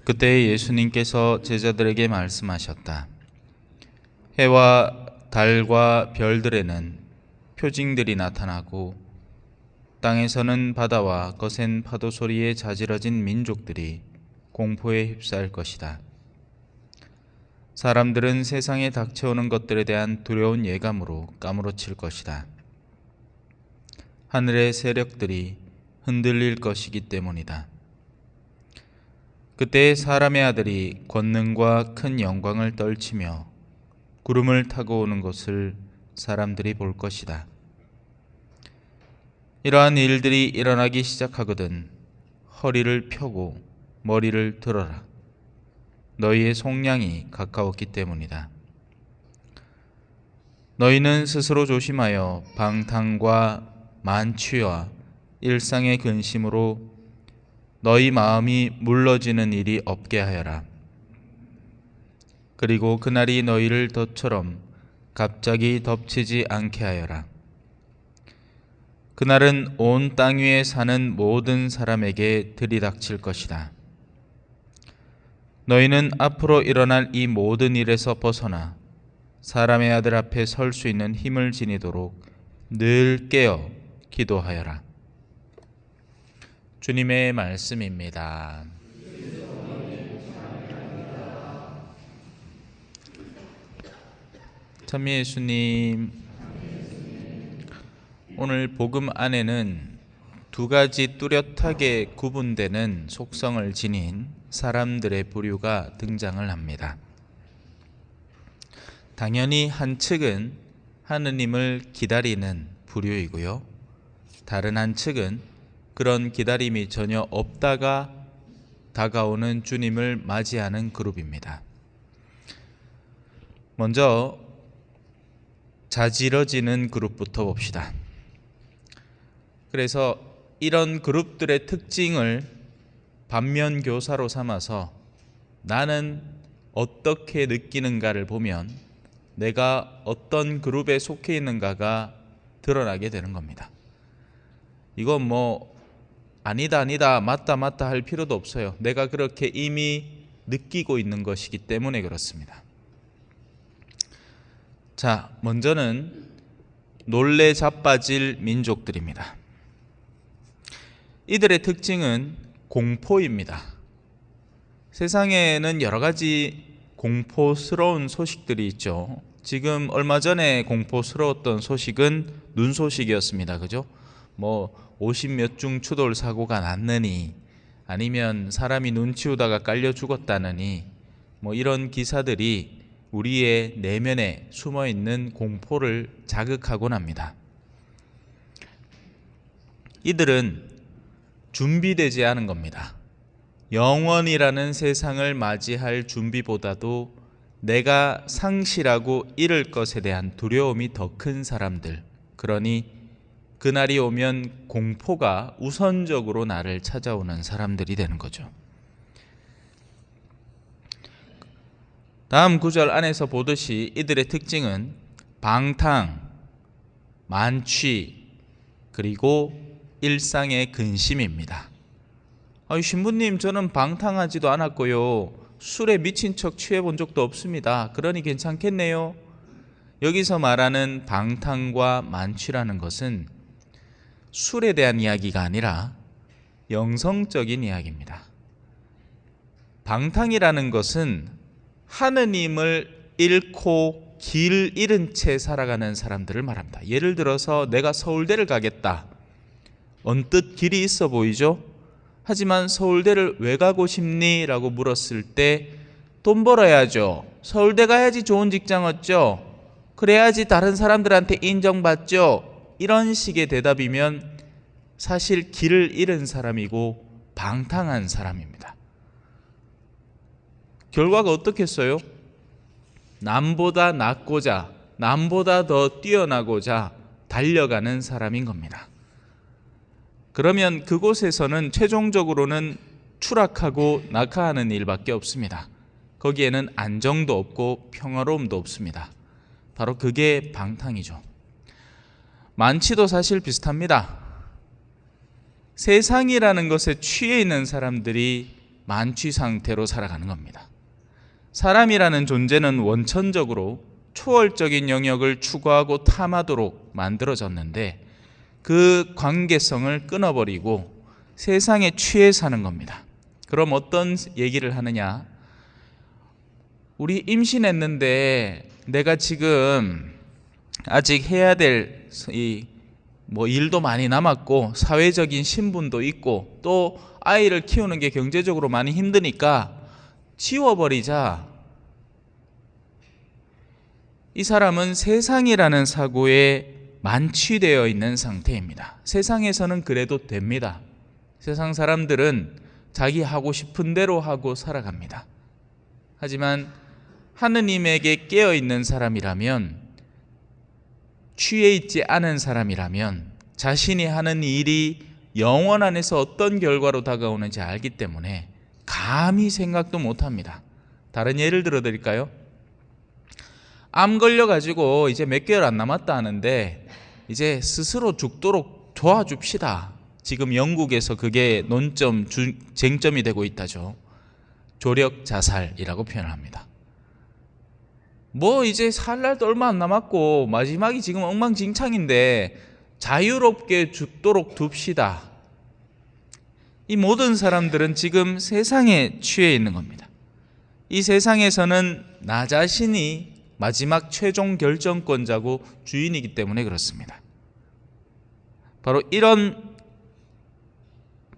그때 예수님께서 제자들에게 말씀하셨다. 해와 달과 별들에는 표징들이 나타나고 땅에서는 바다와 거센 파도 소리에 자지러진 민족들이 공포에 휩싸일 것이다. 사람들은 세상에 닥쳐오는 것들에 대한 두려운 예감으로 까무러칠 것이다. 하늘의 세력들이 흔들릴 것이기 때문이다. 그때 사람의 아들이 권능과 큰 영광을 떨치며 구름을 타고 오는 것을 사람들이 볼 것이다. 이러한 일들이 일어나기 시작하거든 허리를 펴고 머리를 들어라. 너희의 속량이 가까웠기 때문이다. 너희는 스스로 조심하여 방탕과 만취와 일상의 근심으로 너희 마음이 물러지는 일이 없게 하여라. 그리고 그날이 너희를 덫처럼 갑자기 덮치지 않게 하여라. 그날은 온 땅 위에 사는 모든 사람에게 들이닥칠 것이다. 너희는 앞으로 일어날 이 모든 일에서 벗어나 사람의 아들 앞에 설 수 있는 힘을 지니도록 늘 깨어 기도하여라. 주님의 말씀입니다. 참 예수님, 오늘 복음 안에는 두 가지 뚜렷하게 구분되는 속성을 지닌 사람들의 부류가 등장을 합니다. 당연히 한 측은 하느님을 기다리는 부류이고요. 다른 한 측은 그런 기다림이 전혀 없다가 다가오는 주님을 맞이하는 그룹입니다. 먼저 자지러지는 그룹부터 봅시다. 그래서 이런 그룹들의 특징을 반면교사로 삼아서 나는 어떻게 느끼는가를 보면 내가 어떤 그룹에 속해 있는가가 드러나게 되는 겁니다. 이건 아니다 맞다 할 필요도 없어요. 내가 그렇게 이미 느끼고 있는 것이기 때문에 그렇습니다. 자, 먼저는 놀래 자빠질 민족들입니다. 이들의 특징은 공포입니다. 세상에는 여러 가지 공포스러운 소식들이 있죠. 지금 얼마 전에 공포스러웠던 소식은 눈 소식이었습니다. 그죠? 50몇 중 추돌 사고가 났느니, 아니면 사람이 눈 치우다가 깔려 죽었다느니, 이런 기사들이 우리의 내면에 숨어있는 공포를 자극하곤 합니다. 이들은 준비되지 않은 겁니다. 영원이라는 세상을 맞이할 준비보다도 내가 상실하고 잃을 것에 대한 두려움이 더 큰 사람들, 그러니 그날이 오면 공포가 우선적으로 나를 찾아오는 사람들이 되는 거죠. 다음 구절 안에서 보듯이 이들의 특징은 방탕, 만취, 그리고 일상의 근심입니다. 신부님, 저는 방탕하지도 않았고요, 술에 미친 척 취해본 적도 없습니다. 그러니 괜찮겠네요. 여기서 말하는 방탕과 만취라는 것은 술에 대한 이야기가 아니라 영성적인 이야기입니다. 방탕이라는 것은 하느님을 잃고 길 잃은 채 살아가는 사람들을 말합니다. 예를 들어서 내가 서울대를 가겠다. 언뜻 길이 있어 보이죠? 하지만 서울대를 왜 가고 싶니? 라고 물었을 때 돈 벌어야죠. 서울대 가야지 좋은 직장 얻죠. 그래야지 다른 사람들한테 인정받죠. 이런 식의 대답이면 사실 길을 잃은 사람이고 방탕한 사람입니다. 결과가 어떻겠어요? 남보다 낫고자, 남보다 더 뛰어나고자 달려가는 사람인 겁니다. 그러면 그곳에서는 최종적으로는 추락하고 낙하하는 일밖에 없습니다. 거기에는 안정도 없고 평화로움도 없습니다. 바로 그게 방탕이죠. 만취도 사실 비슷합니다. 세상이라는 것에 취해 있는 사람들이 만취 상태로 살아가는 겁니다. 사람이라는 존재는 원천적으로 초월적인 영역을 추구하고 탐하도록 만들어졌는데 그 관계성을 끊어버리고 세상에 취해 사는 겁니다. 그럼 어떤 얘기를 하느냐? 우리 임신했는데 내가 지금 아직 해야 될 일도 많이 남았고 사회적인 신분도 있고 또 아이를 키우는 게 경제적으로 많이 힘드니까 지워버리자. 이 사람은 세상이라는 사고에 만취되어 있는 상태입니다. 세상에서는 그래도 됩니다. 세상 사람들은 자기 하고 싶은 대로 하고 살아갑니다. 하지만 하느님에게 깨어있는 사람이라면, 취해 있지 않은 사람이라면 자신이 하는 일이 영원 안에서 어떤 결과로 다가오는지 알기 때문에 감히 생각도 못합니다. 다른 예를 들어 드릴까요? 암 걸려가지고 이제 몇 개월 안 남았다 하는데 이제 스스로 죽도록 도와줍시다. 지금 영국에서 그게 논점, 쟁점이 되고 있다죠. 조력 자살이라고 표현을 합니다. 뭐 이제 살 날도 얼마 안 남았고 마지막이 지금 엉망진창인데 자유롭게 죽도록 둡시다. 이 모든 사람들은 지금 세상에 취해 있는 겁니다. 이 세상에서는 나 자신이 마지막 최종 결정권자고 주인이기 때문에 그렇습니다. 바로 이런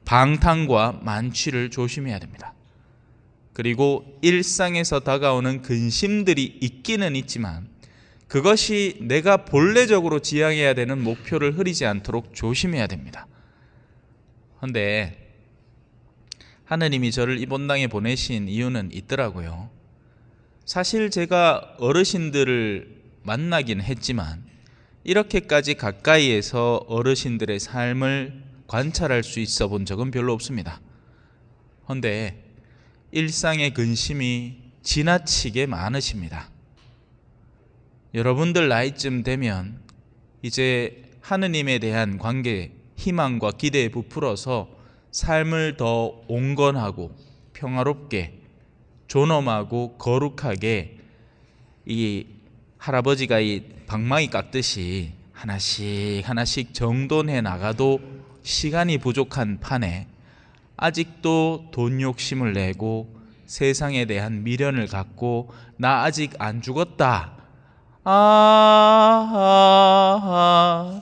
방탕과 만취를 조심해야 됩니다. 그리고 일상에서 다가오는 근심들이 있기는 있지만 그것이 내가 본래적으로 지향해야 되는 목표를 흐리지 않도록 조심해야 됩니다. 그런데 하느님이 저를 이 본당에 보내신 이유는 있더라고요. 사실 제가 어르신들을 만나긴 했지만 이렇게까지 가까이에서 어르신들의 삶을 관찰할 수 있어 본 적은 별로 없습니다. 그런데 일상의 근심이 지나치게 많으십니다. 여러분들 나이쯤 되면 이제 하느님에 대한 관계, 희망과 기대에 부풀어서 삶을 더 온건하고 평화롭게 존엄하고 거룩하게 이 할아버지가 이 방망이 깎듯이 하나씩 정돈해 나가도 시간이 부족한 판에 아직도 돈 욕심을 내고 세상에 대한 미련을 갖고 나 아직 안 죽었다.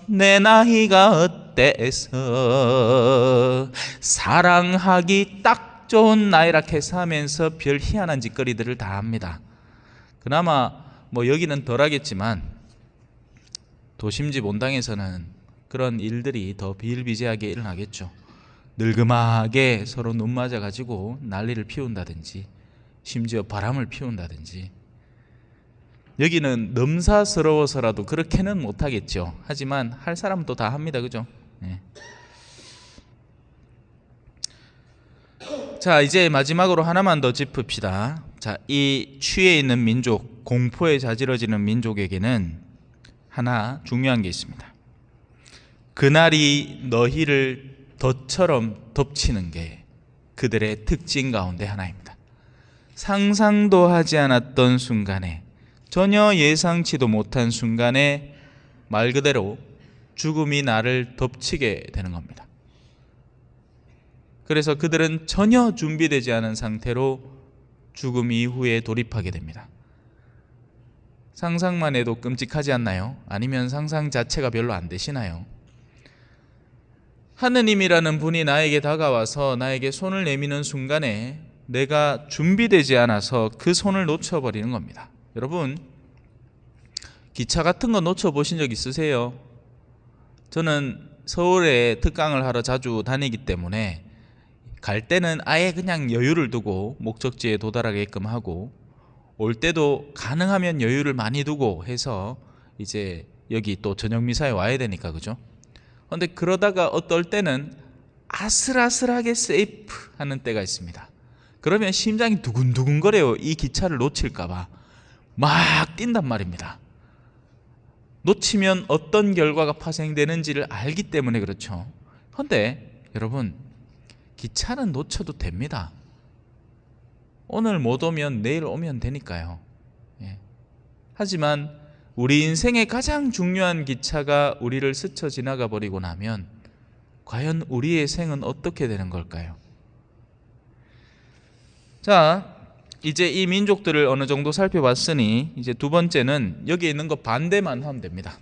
내 나이가 어때서 사랑하기 딱 좋은 나이라 해서 하면서 별 희한한 짓거리들을 다 합니다. 그나마 뭐 여기는 덜하겠지만 도심지 본당에서는 그런 일들이 더 비일비재하게 일어나겠죠. 늙음하게 서로 눈 맞아가지고 난리를 피운다든지 심지어 바람을 피운다든지. 여기는 넘사스러워서라도 그렇게는 못하겠죠. 하지만 할 사람은 또 다 합니다. 그죠? 네. 자, 이제 마지막으로 하나만 더 짚읍시다. 자, 이 취해 있는 민족, 공포에 자지러지는 민족에게는 하나 중요한 게 있습니다. 그날이 너희를 덫처럼 덮치는 게 그들의 특징 가운데 하나입니다. 상상도 하지 않았던 순간에, 전혀 예상치도 못한 순간에 말 그대로 죽음이 나를 덮치게 되는 겁니다. 그래서 그들은 전혀 준비되지 않은 상태로 죽음 이후에 돌입하게 됩니다. 상상만 해도 끔찍하지 않나요? 아니면 상상 자체가 별로 안 되시나요? 하느님이라는 분이 나에게 다가와서 나에게 손을 내미는 순간에 내가 준비되지 않아서 그 손을 놓쳐버리는 겁니다. 여러분, 기차 같은 거 놓쳐보신 적 있으세요? 저는 서울에 특강을 하러 자주 다니기 때문에 갈 때는 아예 그냥 여유를 두고 목적지에 도달하게끔 하고, 올 때도 가능하면 여유를 많이 두고 해서 이제 여기 또 저녁 미사에 와야 되니까, 그죠? 그런데 그러다가 어떨 때는 아슬아슬하게 세이프 하는 때가 있습니다. 그러면 심장이 두근두근거려요. 이 기차를 놓칠까봐 막 뛴단 말입니다. 놓치면 어떤 결과가 파생되는지를 알기 때문에 그렇죠. 그런데 여러분, 기차는 놓쳐도 됩니다. 오늘 못 오면 내일 오면 되니까요. 예. 하지만 우리 인생의 가장 중요한 기차가 우리를 스쳐 지나가 버리고 나면 과연 우리의 생은 어떻게 되는 걸까요? 자, 이제 이 민족들을 어느 정도 살펴봤으니 이제 두 번째는 여기 있는 거 반대만 하면 됩니다.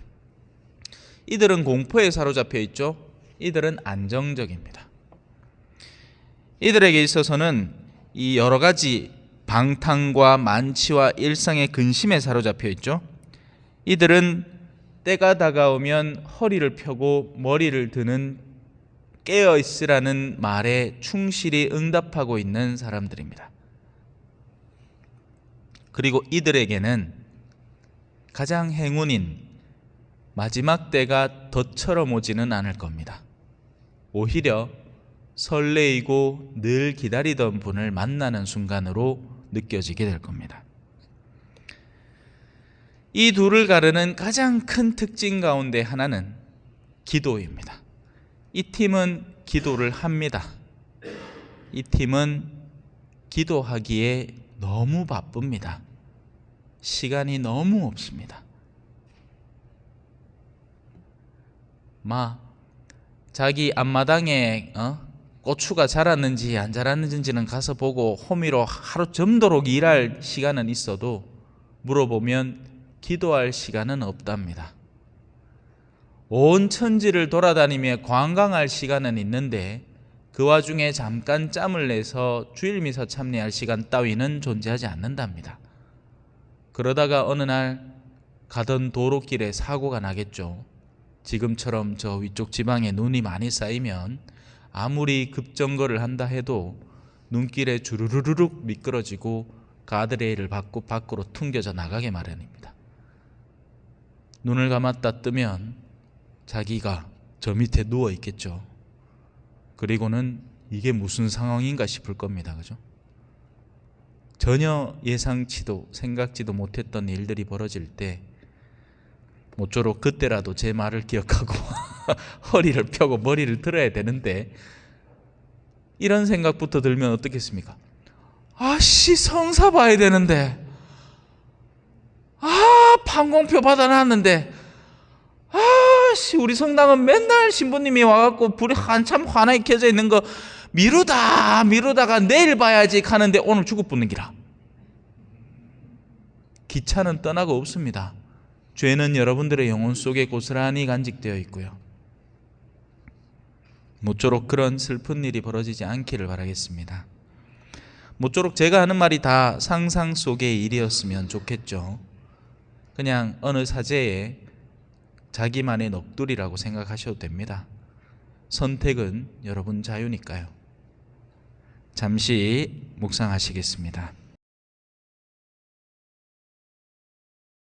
이들은 공포에 사로잡혀 있죠. 이들은 안정적입니다. 이들에게 있어서는 이 여러 가지 방탕과 만취와 일상의 근심에 사로잡혀 있죠. 이들은 때가 다가오면 허리를 펴고 머리를 드는 깨어있으라는 말에 충실히 응답하고 있는 사람들입니다. 그리고 이들에게는 가장 행운인 마지막 때가 덫처럼 오지는 않을 겁니다. 오히려 설레이고 늘 기다리던 분을 만나는 순간으로 느껴지게 될 겁니다. 이 둘을 가르는 가장 큰 특징 가운데 하나는 기도입니다. 이 팀은 기도를 합니다. 이 팀은 기도하기에 너무 바쁩니다. 시간이 너무 없습니다. 자기 앞마당에 고추가 자랐는지 안 자랐는지는 가서 보고 호미로 하루 점도록 일할 시간은 있어도 물어보면 기도할 시간은 없답니다. 온 천지를 돌아다니며 관광할 시간은 있는데 그 와중에 잠깐 짬을 내서 주일 미사 참여할 시간 따위는 존재하지 않는답니다. 그러다가 어느 날 가던 도로길에 사고가 나겠죠. 지금처럼 저 위쪽 지방에 눈이 많이 쌓이면 아무리 급정거를 한다 해도 눈길에 주르르륵 미끄러지고 가드레일을 받고 밖으로 퉁겨져 나가게 마련입니다. 눈을 감았다 뜨면 자기가 저 밑에 누워 있겠죠. 그리고는 이게 무슨 상황인가 싶을 겁니다. 그죠? 전혀 예상치도 생각지도 못했던 일들이 벌어질 때 모쪼록 그때라도 제 말을 기억하고 허리를 펴고 머리를 들어야 되는데 이런 생각부터 들면 어떻겠습니까? 성사 봐야 되는데 판공표 받아놨는데 우리 성당은 맨날 신부님이 와갖고 불이 한참 환하게 켜져 있는 거 미루다가 내일 봐야지 하는데 오늘 죽을 뻔는 기라. 기차는 떠나고 없습니다. 죄는 여러분들의 영혼 속에 고스란히 간직되어 있고요. 모쪼록 그런 슬픈 일이 벌어지지 않기를 바라겠습니다. 모쪼록 제가 하는 말이 다 상상 속의 일이었으면 좋겠죠. 그냥 어느 사제의 자기만의 넋두리라고 생각하셔도 됩니다. 선택은 여러분 자유니까요. 잠시 묵상하시겠습니다.